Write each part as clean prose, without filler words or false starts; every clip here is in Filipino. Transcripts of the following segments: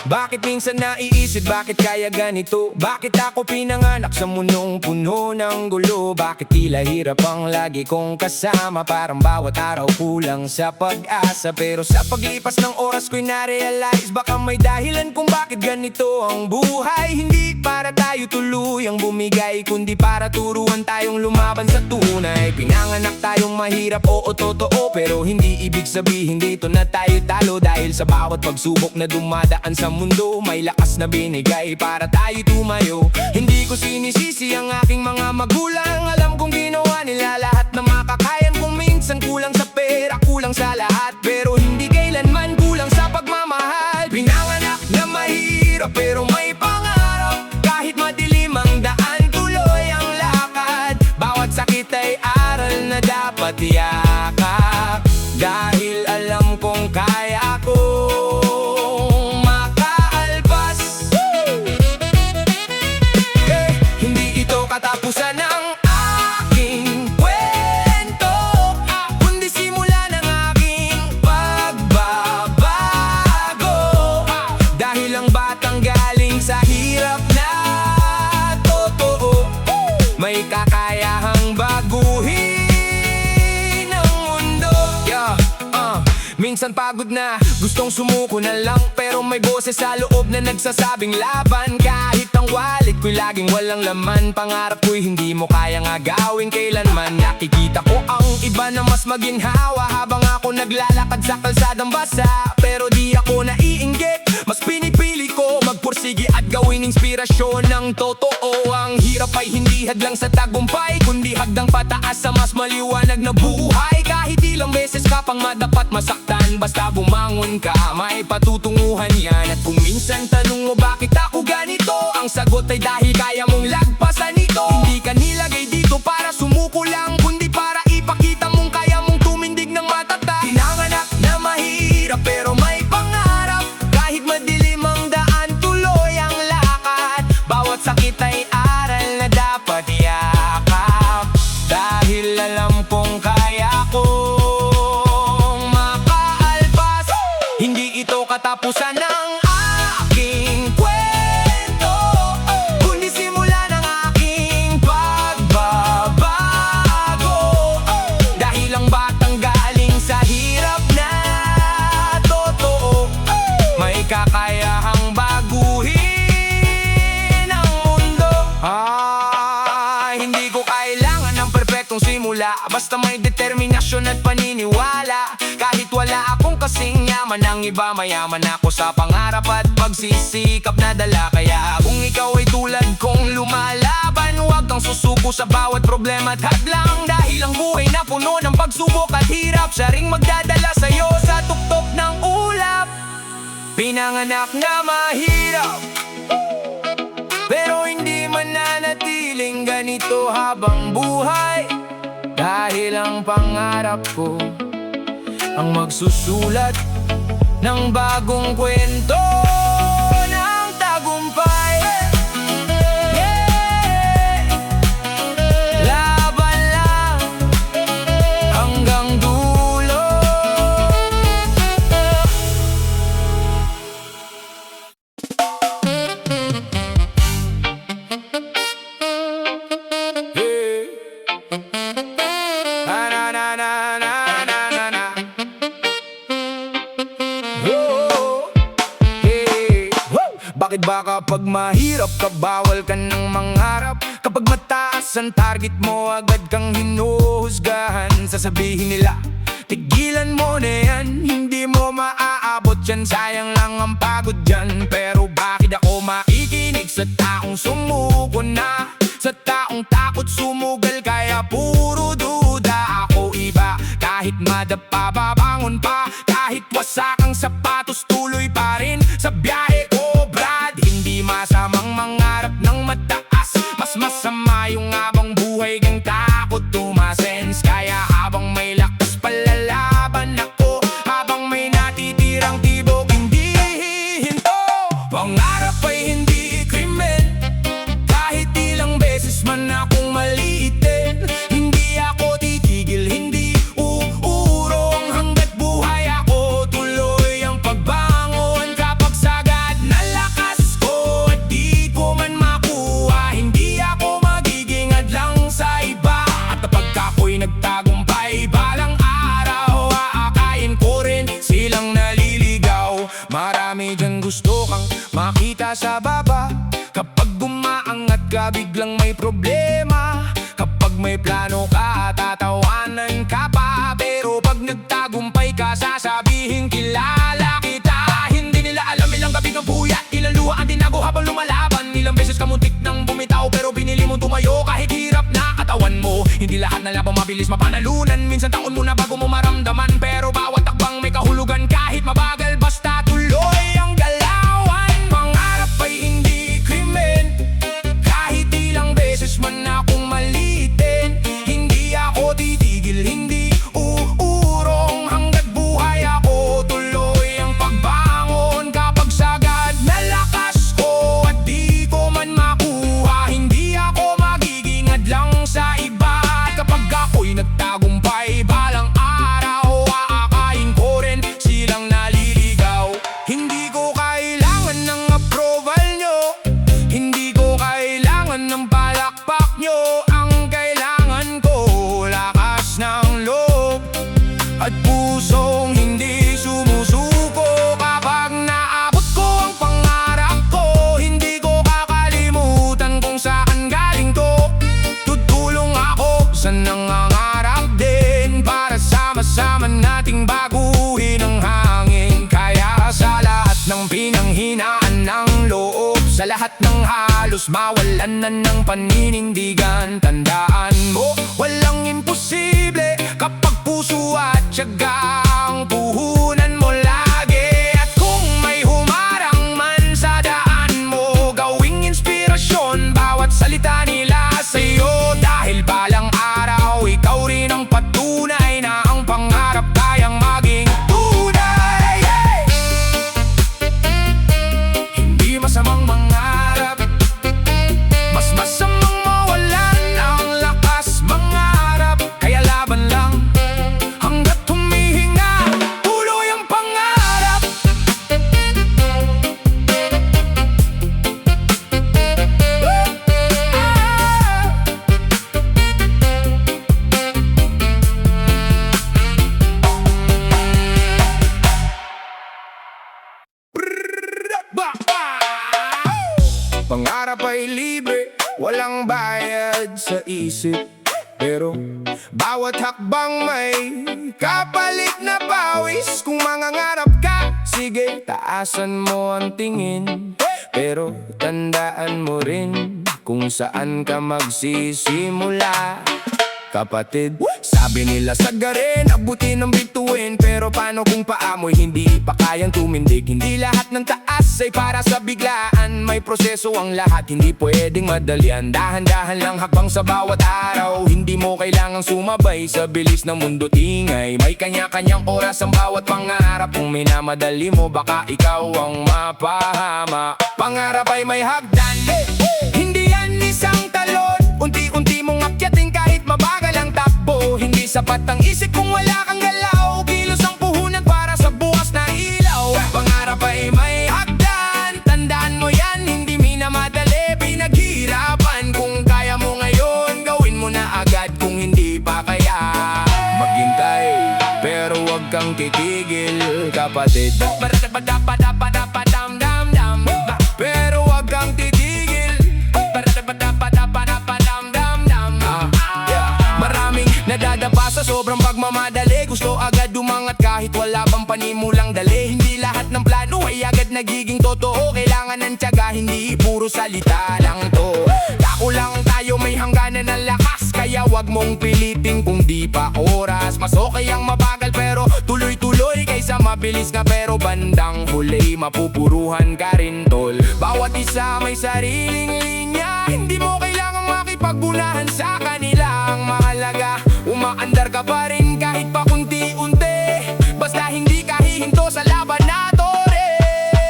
Bakit minsan naiisip, bakit kaya ganito? Bakit ako pinanganak sa mundong puno ng gulo? Bakit tila hirap ang lagi kong kasama? Parang bawat araw kulang sa pag-asa. Pero sa paglipas ng oras ko'y na-realize, baka may dahilan kung bakit ganito ang buhay. Hindi para tayo tuluyang bumigay, kundi para turuan tayong lumaban sa tunay. Pinanganak tayong mahirap, oo totoo, pero hindi ibig sabihin dito na tayo talo. Dahil sa bawat pagsubok na dumadaan sa mundo, may lakas na binigay para tayo tumayo. Hindi ko sinisisi ang aking mga magulang. Alam kong ginawa nila lahat na makakayan. Kung minsan kulang sa pera, kulang sa lahat, pero hindi kailanman kulang sa pagmamahal. Pinanganak na mahirap pero may pangarap. Kahit madilim ang daan, tuloy ang lakad. Bawat sakit ay aral na dapat yakap. Dahil alam kong kaya ko katapusan ng aking kwento, kundi simula ng aking pagbabago. Dahil ang batang galing sa hirap na totoo, may kakayahang baguhin ang mundo. Minsan pagod na, gustong sumuko na lang, pero may boses sa loob na nagsasabing laban. Kahit ang wallet ko'y laging walang laman, pangarap ko'y hindi mo kayang agawin kailanman. Nakikita ko ang iba na mas maginhawa habang ako naglalakad sa kalsadang basa. Pero di ako naiinggit, mas pinipili ko magpursigi at gawin inspirasyon ng totoo. Ang hirap ay hindi hadlang sa tagumpay, kundi hagdang pataas sa mas maliwanag na buhay. Kahit ilang beses ka pang madapat masaktan, basta bumangon ka, may patutunguhan yan. At kung minsan tanong mo bakit ako ganito, ang sagot ay dahil kaya mong lagpasan ito. Hindi ka nilagay dito para sumuko lang, kundi para ipakita mong kaya mong tumindig ng matatag. Pinanganak na mahirap pero may pangarap. Kahit madilim ang daan, tuloy ang lakad. Bawat sakit ay aral na dapat yakap. Dahil alam kong kaya kong makaalpas. Hindi ito katapusan ng aking kwento, kundi simula ng aking pagbabago. Dahil ang batang galing sa hirap na totoo, may kakayahang baguhin ang mundo. Hindi ko kailangan ng perpektong simula, basta may determinasyon at paniniwala. Kahit wala akong kasing yaman, ang iba mayaman ako sa pangarap at pagsisikap na dala. Kaya kung ikaw ay tulad kong lumalaban, huwag kang susuko sa bawat problema at hadlang. Dahil ang buhay na puno ng pagsubok at hirap, siya ring magdadala sa'yo sa tuktok ng ulap. Pinanganak na mahirap, pero hindi mananatiling ganito habang buhay. Dahil ang pangarap ko ang magsusulat ng bagong kwento ng tagumpay. Laban lang hanggang dulo. Bakit ba kapag mahirap ka, bawal ka ng mangarap? Kapag mataas ang target mo, agad kang hinuhusgahan. Sasabihin nila, tigilan mo na yan, hindi mo maaabot yan, sayang lang ang pagod dyan. Pero bakit ako makikinig sa taong sumuko na, sa taong takot sumugal, kaya puro duda. Ako iba, kahit madapa babangon pa, kahit wasak ang sapatos tuloy pa rin sa biyahe ko. Hindi masamang mangarap ng mataas, mas masama yung habang buhay kang takot tumasense. Kaya habang may lakas palalaban ako, habang may natitirang tibok hindi hihinto. Pangarap ay hindi krimen, kahit ka biglang may problema. Kapag may plano ka, tatawanan ka pa. Pero pag nagtagumpay ka, sasabihin kilala kita. Hindi nila alam ilang gabi ng buya, ilang luha ang tinago habang lumalaban. Ilang beses ka muntik nang bumitaw, pero binili mong tumayo kahit hirap na katawan mo. Hindi lahat na laban mabilis mapanalunan. Minsan taon muna bago mo maramdaman, pero bawat takbang may kahulugan. Kahit mabagal basta tuloy ang galawan. Pangarap ay hindi krimen, kahit ilang beses man akong malitin. Hindi ako titigil, hindi uurong, hanggat buhay ako tuloy ang pagbangon. Kapag sagad na lakas ko at di ko man makuha, hindi ako magiging hadlang sa iba. Kapag ako'y nagtagumpay, balang araw aakain ko rin silang naliligaw. Hindi ko kailangan ng approval nyo, hindi ko kailangan ng palakpak nyo. Ang kailangan ko, lakas ng loob at pusong hindi sumusuko. Kapag naabot ko ang pangarap ko, hindi ko kakalimutan kung saan galing to. Tutulong ako sa nangangarap din, para sama-sama nating baguhin ang hangin. Kaya sa lahat ng pinanghinaan ng loob, sa lahat ng halos mawalan na ng paninindigan, tandaan mo, walang imposible kapag puso at tiyaga ang puhunan mo lagi. At kung may humarang man sa daan mo, gawing inspirasyon bawat salita nila sa'yo. Dahil balang araw, ikaw rin ang patunay na ang pangarap kayang maging tunay. Hindi masamang mangarap, mas masamang mawalan ang lakas mangarap. Kaya laban lang hanggat humihinga, tuloy ang pangarap. Pangarap ay libre, walang bayad sa isip. Pero bawat hakbang may kapalit na pawis. Kung mangangarap ka, sige, taasan mo ang tingin. Pero tandaan mo rin kung saan ka magsisimula, kapatid. Sabi nila sagarin, abutin ng bituin, pero paano kung paa mo'y hindi pa kayang tumindig? Hindi lahat ng taas ay para sa biglaan, may proseso ang lahat, hindi pwedeng madalian. Dahan-dahan lang hakbang sa bawat araw, hindi mo kailangang sumabay sa bilis ng mundo't ingay. May kanya-kanyang oras ang bawat pangarap, kung minamadali mo baka ikaw ang mapahama. Pangarap ay may hagdan, hindi yan isang talon. Unti-unti mong akyatin kahit mabagal ang takbo. Hindi sapat ang isip kung wala kang galaw. Kilos ang puhunan para sa bukas na ilaw. Pangarap ay may hagdan, tandaan mo yan, hindi minamadali. Pinaghirapan, kung kaya mo ngayon, gawin mo na agad. Kung hindi pa kaya, maghintay, pero wag kang titigil, kapatid. Pero wag kang titigil. Maraming nadadapa sa sobrang pagmamadali, gusto agad umangat kahit wala bang panimulang dali. Hindi lahat ng plano ay agad nagiging totoo, kailangan ng tiyaga, hindi puro salita lang to. Dako lang tayo, may hangganan ng lakas, kaya wag mong pilitin kung di pa oras. Mas okay ang mabagal pero tuloy-tuloy, kaysa mabilis nga pero bandang huli mapupuruhan ka rin, tol. Bawat isa may sariling linya, hindi mo kailangang makipagbunahan sa kanila. Ang mahalaga, umaandar ka pa rin kahit pa kunti-unti, basta hindi ka hihinto sa laban na tore.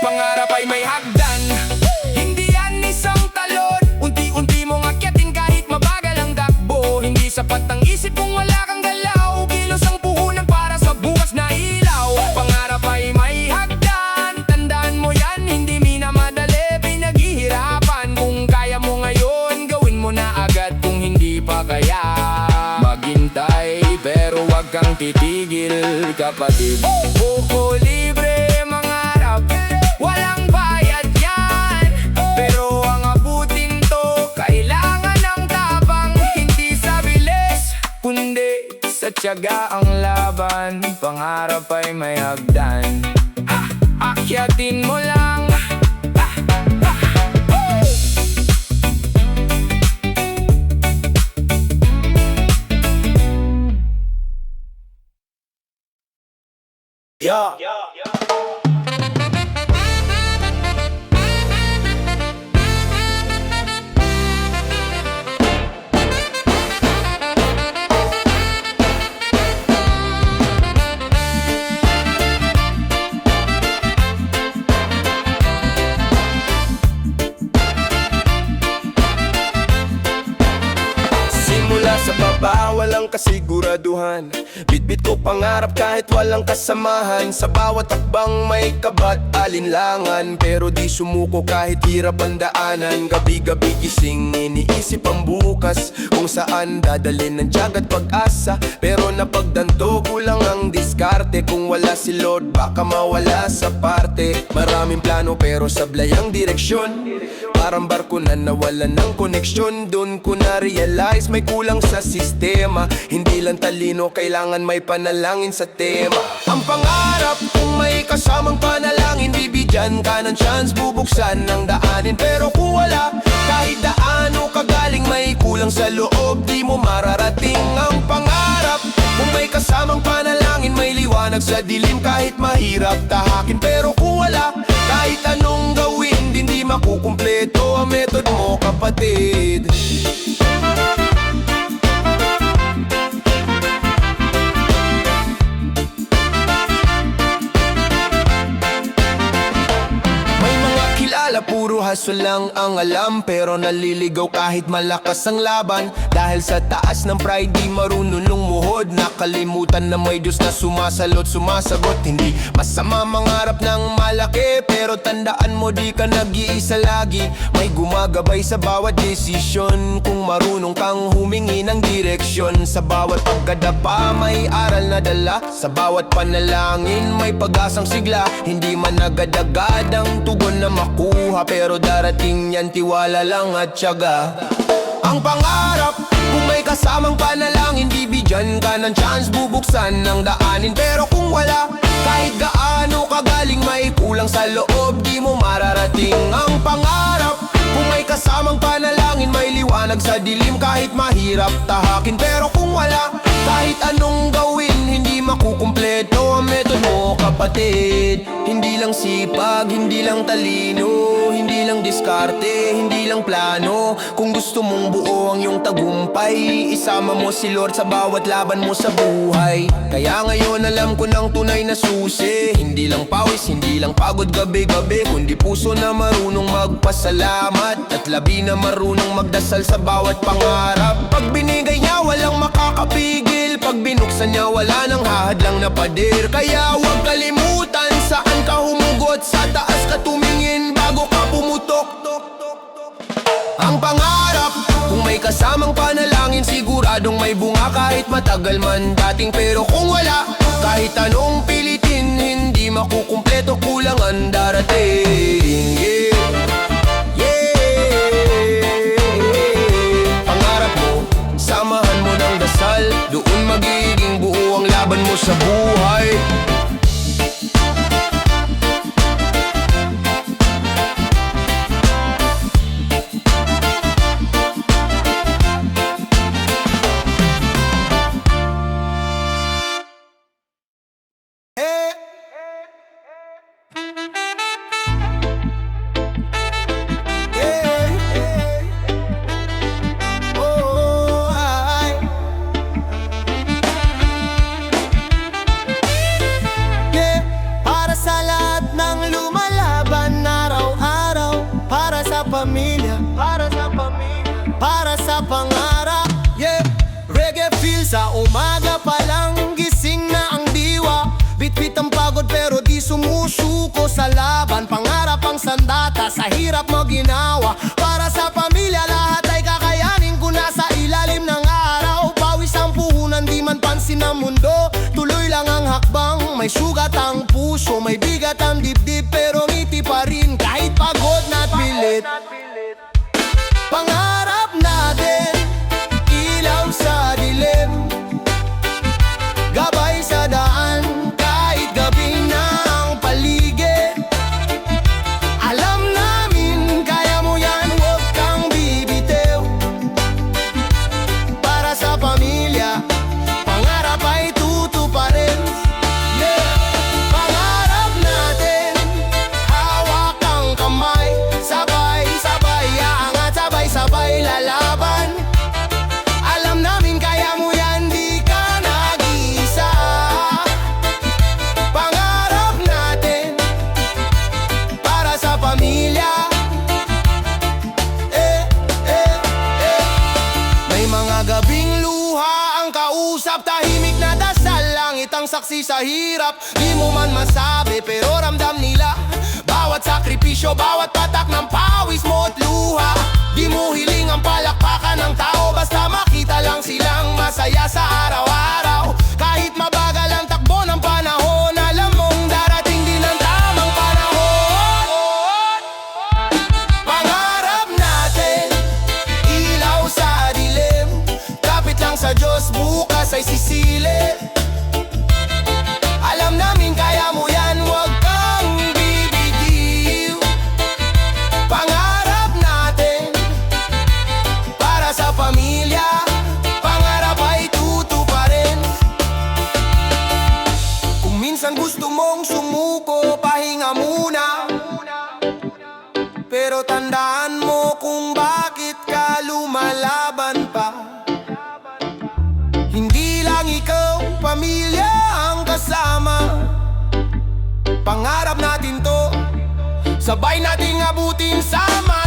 Pangarap ay may hagdan, hindi yan isang talon. Unti-unti mong akyatin kahit mabagal ang takbo. Hindi sapat ang isip kung wala kang galaw. Kilos ang puhunan para sa bukas na ilaw. Pangarap ay may hagdan, tandaan mo yan, hindi minamadali. Pinaghihirapan, kung kaya mo ngayon, gawin mo na agad. Kung hindi pa kaya, maghintay, pero wag kang titigil, kapatid. Oo, libre mangarap, walang bayad yan, pero ang abutin to, kailangan tiyaga ang laban, pangarap ay may hagdan. Akyatin mo lang. Yeah. Simula sa baba, walang kasiguraduhan. Bitbit ko pangarap kahit walang kasamahan. Sa bawat takbang may kabat alinlangan, pero di sumuko kahit hirap ang daanan. Gabi-gabi gising, iniisip ang bukas, kung saan dadalhin ng tiyaga at pag-asa. Pero napagdanto, kulang ang diskarte. Kung wala si Lord, baka mawala sa parte. Maraming plano pero sablay ang direksyon. Parang barko na nawalan ng koneksyon. Doon ko na-realize may kulang sa sistema. Hindi lang talino, kailangan may panalangin sa tema. Ang pangarap kung may kasamang panalangin, bibigyan ka ng chance, bubuksan ng daanin. Pero kung wala, kahit daano kagaling, may kulang sa loob, di mo mararating ang pangarap. Kung may kasamang panalangin, may liwanag sa dilim, kahit mahirap tahakin. Pero kung wala, kahit anong gawin, hindi makukumpleto ang method mo, kapatid. Puro hustle lang ang alam, pero naliligaw kahit malakas ang laban. Dahil sa taas ng pride, di marunong lumuhod. Nakalimutan na may Diyos na sumasalot, sumasagot. Hindi masama mangarap ng malaki, pero tandaan mo di ka nag-iisa lagi. May gumagabay sa bawat desisyon, kung marunong kang humingi ng direksyon. Sa bawat pagkadapa may aral na dala, sa bawat panalangin may pag-asang sigla. Hindi man agad-agad ang tugon na makuha, pero darating yan, tiwala lang at tiyaga. Ang pangarap, kung may kasamang panalangin, bibigyan ka ng chance, bubuksan ng daanin. Pero kung wala, kahit gaano kagaling, may kulang sa loob, di mo mararating ang pangarap. Kung may kasamang panalangin, may liwanag sa dilim, kahit mahirap tahakin. Pero kung wala, kahit anong gawin, hindi makukumpleto ang method mo, kapatid. Hindi lang sipag, hindi lang talino, hindi lang diskarte, hindi lang plano. Kung gusto mong buo ang iyong tagumpay, isama mo si Lord sa bawat laban mo sa buhay. Kaya ngayon alam ko ng tunay na susi, hindi lang pawis, hindi lang pagod gabi-gabi, kundi puso na marunong magpasalamat, at labi na marunong magdasal sa bawat pangarap. Pag binigay niya, walang makakapigil, pag binuksan niya, wala nang hahadlang na pader. Kaya huwag kalimutan saan ka humugot, sa taas ka tumingin bago ka pumutok. Ang pangarap, kung may kasamang panalangin, siguradong may bunga kahit matagal man dating. Pero kung wala, kahit anong pilitin, hindi makukumpleto, kulang ang darating. Pangarap mo, samahan mo ng dasal, doon magiging buo ang laban mo sa buhay. Para sa pangarap, yeah. Reggae feel sa umaga pa lang, gising na ang diwa. Bit-bit ang pagod pero di sumusuko sa laban. Pangarap ang sandata, sa hirap mo ginawa. Para sa pamilya, lahat ay kakayanin ko na sa ilalim ng araw. Pawis ang puhunan, di man pansin ng mundo. Tuloy lang ang hakbang, may sugat ang puso, may bigat ang dibdib, pero ngiti pa rin kahit pagod na't pilit. Pangarap natin, ilaw sa dilim. saksi sa hirap. Di mo man masabi pero ramdam nila bawat sakripisyo, bawat patak ng pawis mo at luha. Di mo hiling ang palakpakan ng tao, basta makita lang silang masaya sa araw-araw. Kahit mabagal ang takbo ng panahon, alam mong darating din ang tamang panahon. Pangarap natin, ilaw sa dilim, kapit lang sa Diyos, bukas ay sisilip. Alam namin kaya mo yan, huwag kang bibitiw. Pangarap natin, para sa pamilya, pangarap ay tutuparin. Kung minsan gusto mong sumuko, pahinga muna. Pero tandaan mo kung bakit ka lumalaban pa. Hindi lang ikaw, pamilya ang kasama. Pangarap natin to, sabay nating abutin sama.